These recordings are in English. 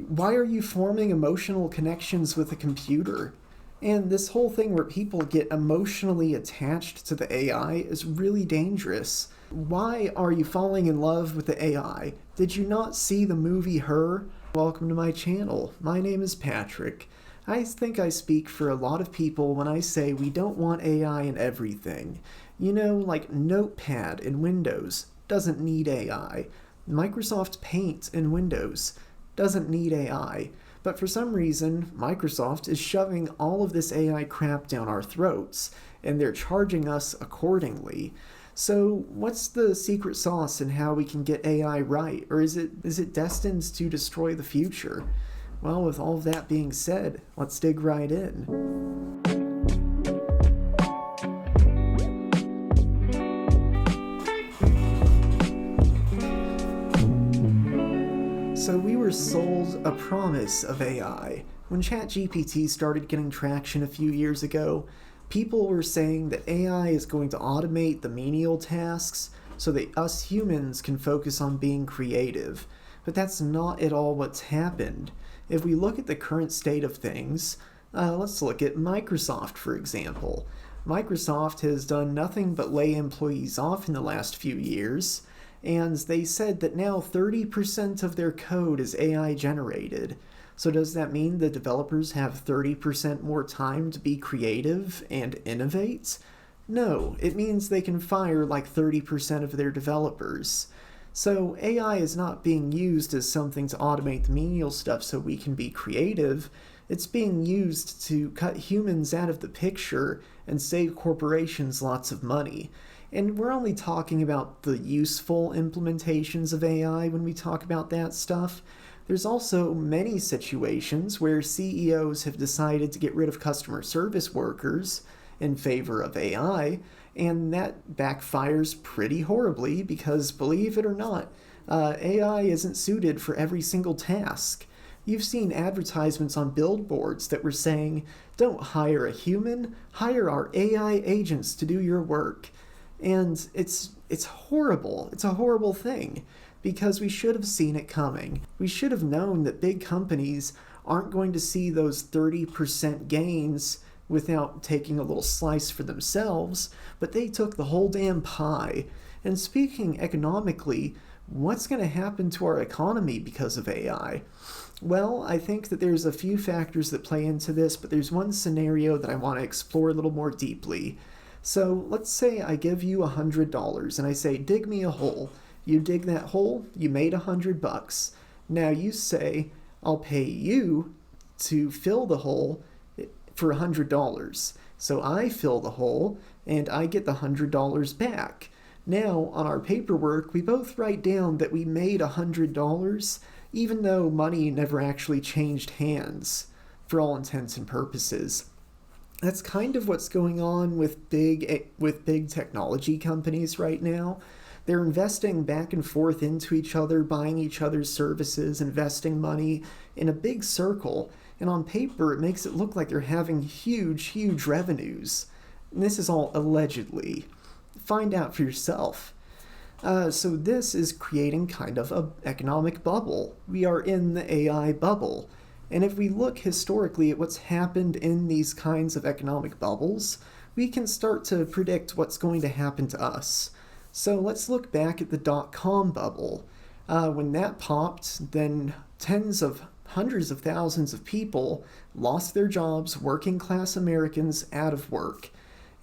Why are you forming emotional connections with a computer? And this whole thing where people get emotionally attached to the AI is really dangerous. Why are you falling in love with the AI? Did you not see the movie Her? Welcome to my channel. My name is Patrick. I think I speak for a lot of people when I say we don't want AI in everything. You know, like Notepad in Windows doesn't need AI. Microsoft Paint in Windows doesn't need AI. But for some reason, Microsoft is shoving all of this AI crap down our throats, and they're charging us accordingly. So what's the secret sauce in how we can get AI right? Or is it destined to destroy the future? Well, with all of that being said, let's dig right in. So we were sold a promise of AI. When ChatGPT started getting traction a few years ago, people were saying that AI is going to automate the menial tasks so that us humans can focus on being creative. But that's not at all what's happened. If we look at the current state of things, let's look at Microsoft, for example. Microsoft has done nothing but lay employees off in the last few years, and they said that now 30% of their code is AI generated. So does that mean the developers have 30% more time to be creative and innovate? No, it means they can fire like 30% of their developers. So AI is not being used as something to automate the menial stuff so we can be creative. It's being used to cut humans out of the picture and save corporations lots of money. And we're only talking about the useful implementations of AI when we talk about that stuff. There's also many situations where CEOs have decided to get rid of customer service workers in favor of AI, and that backfires pretty horribly because, believe it or not, AI isn't suited for every single task. You've seen advertisements on billboards that were saying, "Don't hire a human, hire our AI agents to do your work." And it's horrible. It's a horrible thing because we should have seen it coming. We should have known that big companies aren't going to see those 30% gains without taking a little slice for themselves, but they took the whole damn pie. And speaking economically, what's going to happen to our economy because of AI? Well, I think that there's a few factors that play into this, but there's one scenario that I want to explore a little more deeply. So let's say I give you $100 and I say, dig me a hole. You dig that hole, you made $100. Now you say, I'll pay you to fill the hole for $100. So I fill the hole and I get the $100 back. Now on our paperwork, we both write down that we made $100, even though money never actually changed hands for all intents and purposes. That's kind of what's going on with big technology companies right now. They're investing back and forth into each other, buying each other's services, investing money in a big circle. And on paper, it makes it look like they're having huge revenues. And this is all allegedly. Find out for yourself. So this is creating kind of an economic bubble. We are in the AI bubble. And if we look historically at what's happened in these kinds of economic bubbles, we can start to predict what's going to happen to us. So let's look back at the dot-com bubble. When that popped, then hundreds of thousands of people lost their jobs, working class Americans out of work.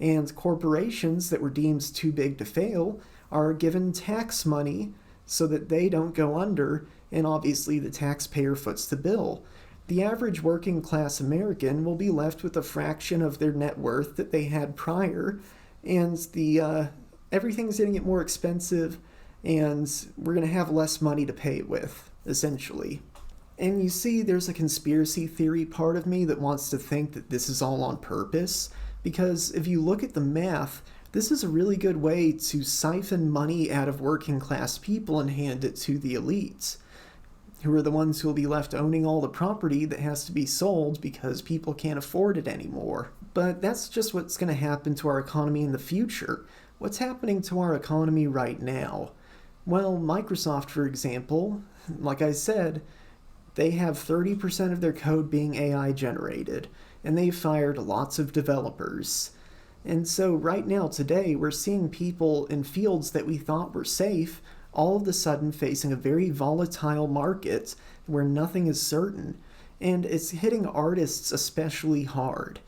And corporations that were deemed too big to fail are given tax money so that they don't go under, and obviously the taxpayer foots the bill. The average working class American will be left with a fraction of their net worth that they had prior, and everything's getting more expensive, and we're going to have less money to pay it with, essentially. And you see, there's a conspiracy theory part of me that wants to think that this is all on purpose, because if you look at the math, this is a really good way to siphon money out of working class people and hand it to the elites, who are the ones who will be left owning all the property that has to be sold because people can't afford it anymore. But that's just what's going to happen to our economy in the future. What's happening to our economy right now? Well, Microsoft, for example, like I said, they have 30% of their code being AI generated, and they've fired lots of developers. And so, right now, today, we're seeing people in fields that we thought were safe all of a sudden facing a very volatile market where nothing is certain. And it's hitting artists especially hard.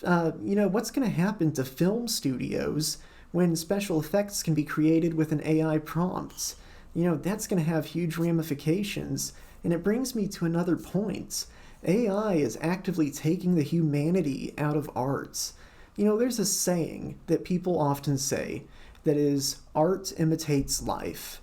What's going to happen to film studios when special effects can be created with an AI prompt? That's going to have huge ramifications. And it brings me to another point. AI is actively taking the humanity out of arts. There's a saying that people often say that is, art imitates life.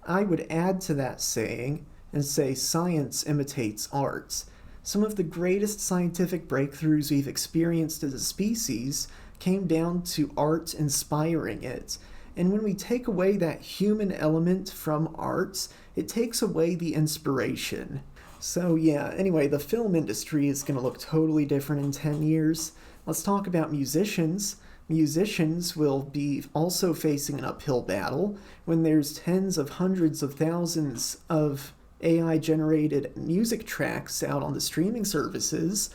I would add to that saying and say science imitates art. Some of the greatest scientific breakthroughs we've experienced as a species came down to art inspiring it. And when we take away that human element from art, it takes away the inspiration. So anyway, the film industry is going to look totally different in 10 years. Let's talk about musicians. Musicians will be also facing an uphill battle when there's tens of hundreds of thousands of AI-generated music tracks out on the streaming services.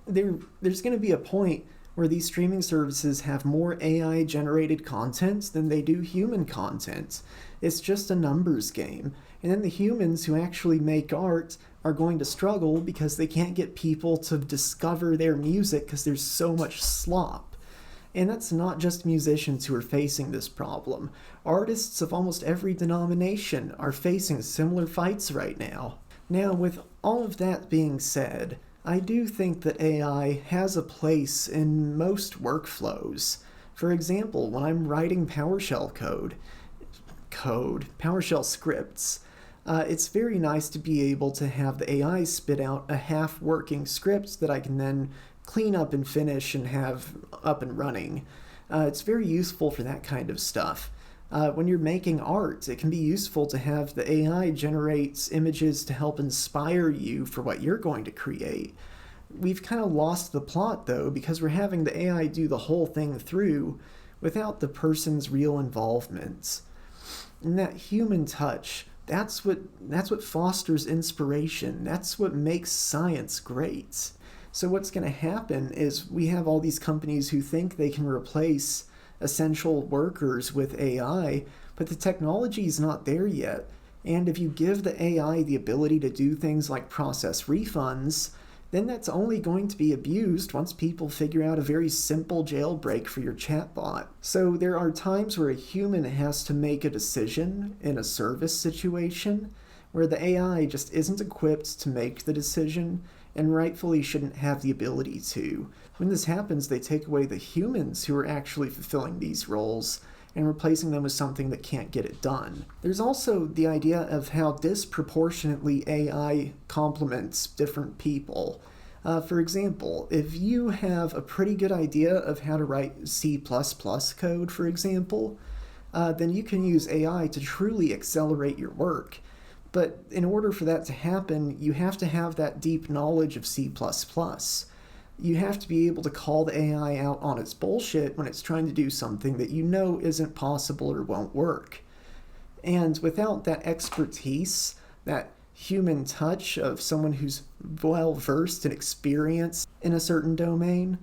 There's going to be a point where these streaming services have more AI-generated content than they do human content. It's just a numbers game. And then the humans who actually make art are going to struggle because they can't get people to discover their music because there's so much slop. And that's not just musicians who are facing this problem. Artists of almost every denomination are facing similar fights right now. Now, with all of that being said, I do think that AI has a place in most workflows. For example, when I'm writing PowerShell PowerShell scripts, it's very nice to be able to have the AI spit out a half-working script that I can then clean up and finish and have up and running. It's very useful for that kind of stuff. When you're making art, it can be useful to have the AI generate images to help inspire you for what you're going to create. We've kind of lost the plot, though, because we're having the AI do the whole thing through without the person's real involvement. And that human touch, that's what fosters inspiration. That's what makes science great. So what's going to happen is we have all these companies who think they can replace essential workers with AI, but the technology is not there yet. And if you give the AI the ability to do things like process refunds, then that's only going to be abused once people figure out a very simple jailbreak for your chatbot. So there are times where a human has to make a decision in a service situation where the AI just isn't equipped to make the decision and rightfully shouldn't have the ability to. When this happens, they take away the humans who are actually fulfilling these roles and replacing them with something that can't get it done. There's also the idea of how disproportionately AI complements different people. For example, if you have a pretty good idea of how to write C++ code, for example, then you can use AI to truly accelerate your work. But in order for that to happen, you have to have that deep knowledge of C++. You have to be able to call the AI out on its bullshit when it's trying to do something that you know isn't possible or won't work. And without that expertise, that human touch of someone who's well-versed and experienced in a certain domain,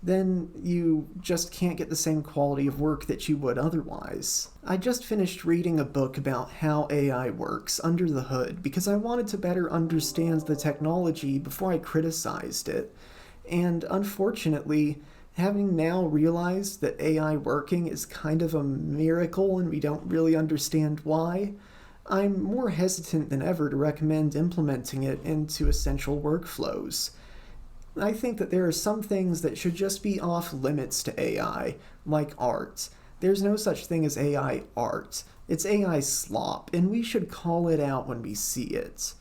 then you just can't get the same quality of work that you would otherwise. I just finished reading a book about how AI works under the hood because I wanted to better understand the technology before I criticized it. And unfortunately, having now realized that AI working is kind of a miracle and we don't really understand why, I'm more hesitant than ever to recommend implementing it into essential workflows. I think that there are some things that should just be off limits to AI, like art. There's no such thing as AI art. It's AI slop, and we should call it out when we see it.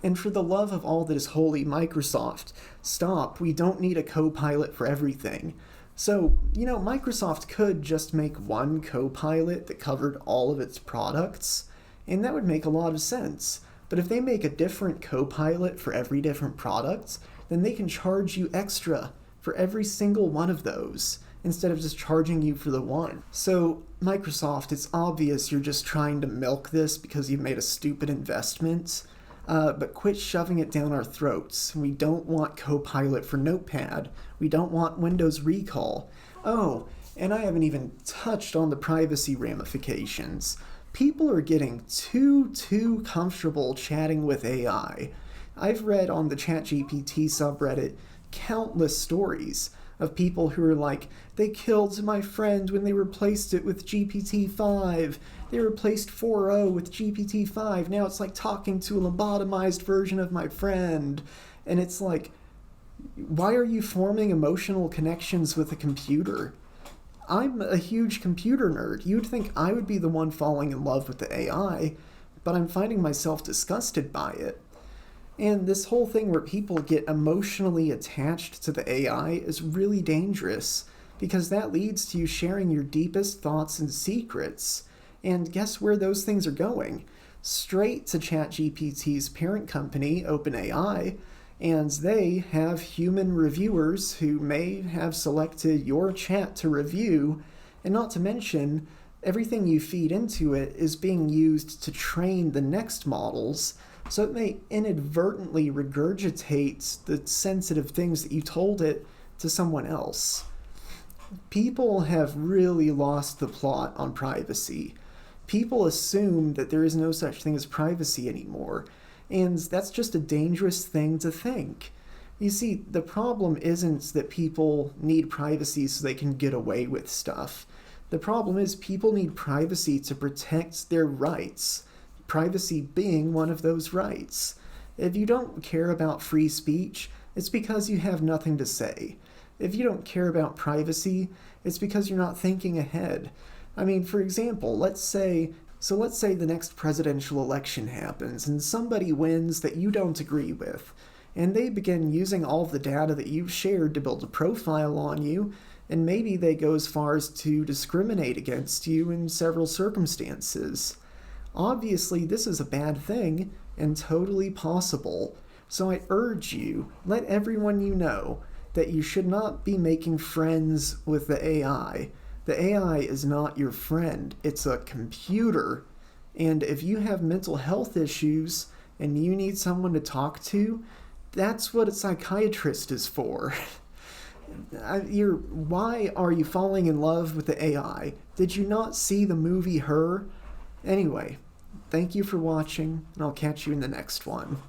And for the love of all that is holy, Microsoft, stop. We don't need a co-pilot for everything. So, Microsoft could just make one co-pilot that covered all of its products, and that would make a lot of sense. But if they make a different co-pilot for every different product, then they can charge you extra for every single one of those, instead of just charging you for the one. So, Microsoft, it's obvious you're just trying to milk this because you've made a stupid investment. but quit shoving it down our throats. We don't want Copilot for Notepad. We don't want Windows Recall. Oh, and I haven't even touched on the privacy ramifications. People are getting too comfortable chatting with AI. I've read on the ChatGPT subreddit countless stories of people who are like, they killed my friend when they replaced it with GPT-5. They replaced 4.0 with GPT-5. Now it's like talking to a lobotomized version of my friend. And it's like, why are you forming emotional connections with a computer? I'm a huge computer nerd. You'd think I would be the one falling in love with the AI, but I'm finding myself disgusted by it. And this whole thing where people get emotionally attached to the AI is really dangerous, because that leads to you sharing your deepest thoughts and secrets. And guess where those things are going? Straight to ChatGPT's parent company, OpenAI, and they have human reviewers who may have selected your chat to review, and not to mention, everything you feed into it is being used to train the next models, so it may inadvertently regurgitate the sensitive things that you told it to someone else. People have really lost the plot on privacy. People assume that there is no such thing as privacy anymore, and that's just a dangerous thing to think. You see, the problem isn't that people need privacy so they can get away with stuff. The problem is people need privacy to protect their rights. Privacy being one of those rights. If you don't care about free speech, it's because you have nothing to say. If you don't care about privacy, it's because you're not thinking ahead. I mean, for example, let's say the next presidential election happens and somebody wins that you don't agree with, and they begin using all the data that you've shared to build a profile on you, and maybe they go as far as to discriminate against you in several circumstances. Obviously, this is a bad thing and totally possible, so I urge you, let everyone you know, that you should not be making friends with the AI. The AI is not your friend, it's a computer. And if you have mental health issues and you need someone to talk to, that's what a psychiatrist is for. Why are you falling in love with the AI? Did you not see the movie Her? Anyway, thank you for watching, and I'll catch you in the next one.